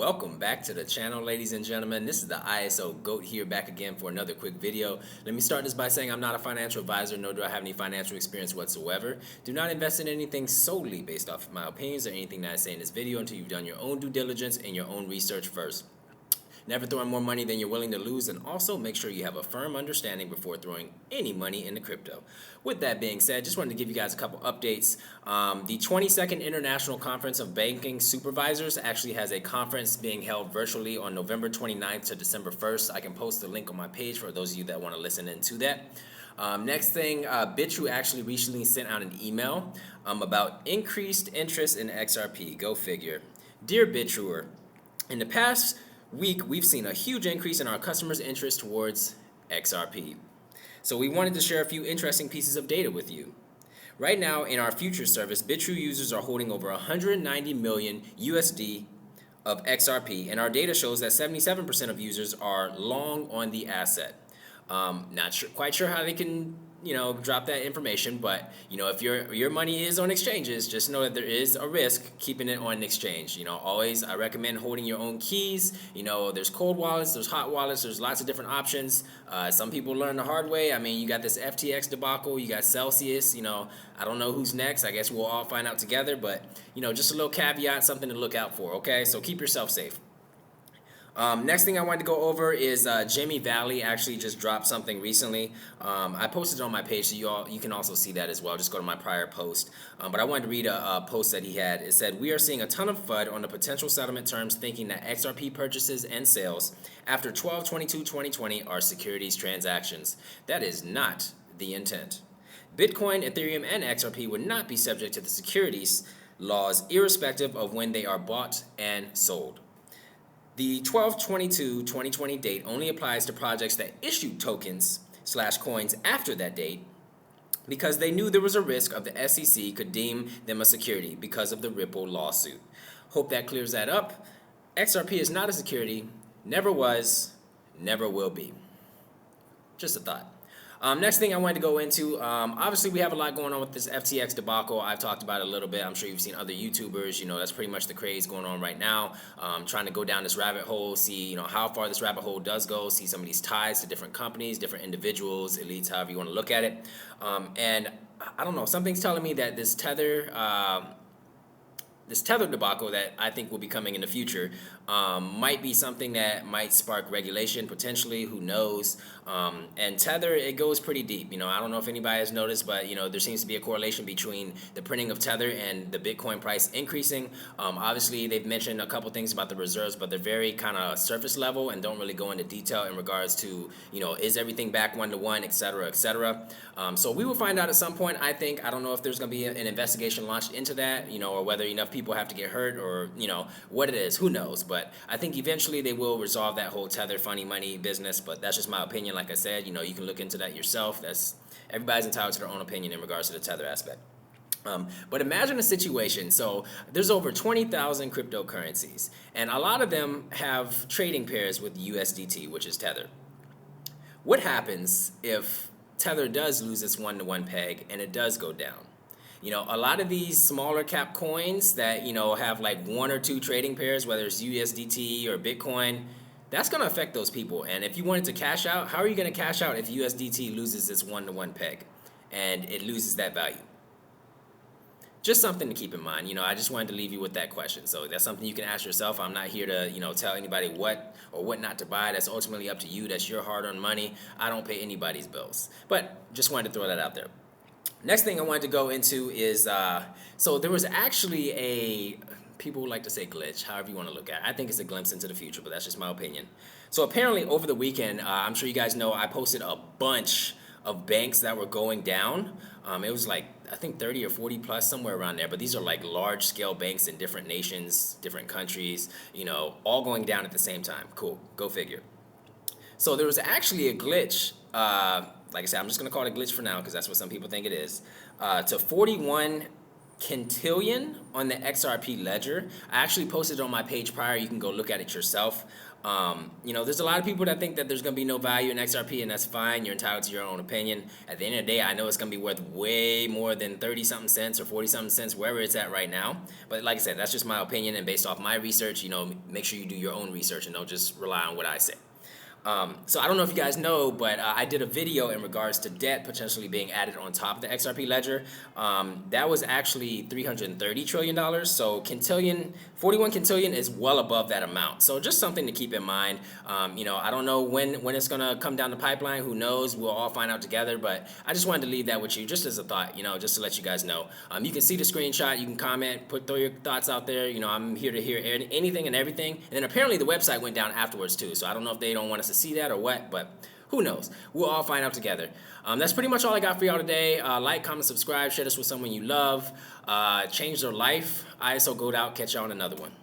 Welcome back to the channel, ladies and gentlemen. This is the ISO GOAT here, back again for another quick video. Let me start this by saying I'm not a financial advisor, nor do I have any financial experience whatsoever. Do not invest in anything solely based off of my opinions or anything that I say in this video until you've done your own due diligence and your own research first. Never throw in more money than you're willing to lose, and also make sure you have a firm understanding before throwing any money into crypto. With that being said, just wanted to give you guys a couple updates. The 22nd International Conference of Banking Supervisors actually has a conference being held virtually on November 29th to December 1st. I can post the link on my page for those of you that want to listen into that. Next thing, Bitrue actually recently sent out an email about increased interest in XRP. Go figure. Dear Bitruer, in the past week, we've seen a huge increase in our customers' interest towards XRP. So we wanted to share a few interesting pieces of data with you. Right now, in our futures service, Bitrue users are holding over 190 million USD of XRP, and our data shows that 77% of users are long on the asset. Quite sure how they can, drop that information, but if your money is on exchanges, just know that there is a risk keeping it on an exchange. Always I recommend holding your own keys. There's cold wallets, there's hot wallets, there's lots of different options. Some people learn the hard way. I mean, you got this FTX debacle, you got Celsius. I don't know who's next. I guess we'll all find out together, but just a little caveat, something to look out for. Okay, so keep yourself safe. Next thing I wanted to go over is Valle actually just dropped something recently. I posted it on my page, so you can also see that as well. Just go to my prior post. But I wanted to read a post that he had. It said, "We are seeing a ton of FUD on the potential settlement terms, thinking that XRP purchases and sales after 12/22/2020 are securities transactions. That is not the intent. Bitcoin, Ethereum, and XRP would not be subject to the securities laws, irrespective of when they are bought and sold. The 12/22/2020 date only applies to projects that issued tokens/coins after that date because they knew there was a risk of the SEC could deem them a security because of the Ripple lawsuit." Hope that clears that up. XRP is not a security, never was, never will be. Just a thought. Next thing I wanted to go into, obviously we have a lot going on with this FTX debacle. I've talked about it a little bit. I'm sure you've seen other YouTubers. That's pretty much the craze going on right now. Trying to go down this rabbit hole, see how far this rabbit hole does go, see some of these ties to different companies, different individuals, elites, however you want to look at it. And I don't know, something's telling me that this Tether debacle that I think will be coming in the future might be something that might spark regulation potentially. Who knows? And Tether, it goes pretty deep. I don't know if anybody has noticed, but there seems to be a correlation between the printing of Tether and the Bitcoin price increasing. Obviously, they've mentioned a couple things about the reserves, but they're very kind of surface level and don't really go into detail in regards to is everything back 1-to-1, et cetera, et cetera. So we will find out at some point. I don't know if there's going to be an investigation launched into that, or whether enough people have to get hurt, or what it is. Who knows? But I think eventually they will resolve that whole Tether funny money business. But that's just my opinion. Like I said, you can look into that yourself. Everybody's entitled to their own opinion in regards to the Tether aspect. But imagine a situation. So there's over 20,000 cryptocurrencies, and a lot of them have trading pairs with USDT, which is Tether. What happens if Tether does lose its 1-to-1 peg and it does go down? A lot of these smaller cap coins that, have like 1 or 2 trading pairs, whether it's USDT or Bitcoin, that's going to affect those people. And if you wanted to cash out, how are you going to cash out if USDT loses its 1-to-1 peg and it loses that value? Just something to keep in mind. I just wanted to leave you with that question. So that's something you can ask yourself. I'm not here to, tell anybody what or what not to buy. That's ultimately up to you. That's your hard-earned money. I don't pay anybody's bills. But just wanted to throw that out there. Next thing I wanted to go into is, so there was actually people would like to say glitch, however you want to look at it. I think it's a glimpse into the future, but that's just my opinion. So apparently over the weekend, I'm sure you guys know, I posted a bunch of banks that were going down. It was like, I think 30 or 40 plus, somewhere around there. But these are like large scale banks in different nations, different countries, all going down at the same time. Cool, go figure. So there was actually a glitch, like I said, I'm just going to call it a glitch for now because that's what some people think it is, to 41 Quintillion on the XRP ledger. I actually posted it on my page prior. You can go look at it yourself. There's a lot of people that think that there's going to be no value in XRP, and that's fine. You're entitled to your own opinion. At the end of the day, I know it's going to be worth way more than 30-something cents or 40-something cents, wherever it's at right now. But like I said, that's just my opinion, and based off my research, make sure you do your own research and don't just rely on what I say. So I don't know if you guys know, but I did a video in regards to debt potentially being added on top of the XRP ledger. That was actually $330 trillion. So 41 quintillion is well above that amount. So just something to keep in mind. I don't know when it's going to come down the pipeline. Who knows? We'll all find out together. But I just wanted to leave that with you just as a thought, just to let you guys know. You can see the screenshot. You can comment, throw your thoughts out there. I'm here to hear anything and everything. And then apparently the website went down afterwards too. So I don't know if they don't want us to see that or what, but who knows? We'll all find out together. That's pretty much all I got for y'all today. Like, comment, subscribe, share this with someone you love. Change their life. ISO Goat out. Catch y'all on another one.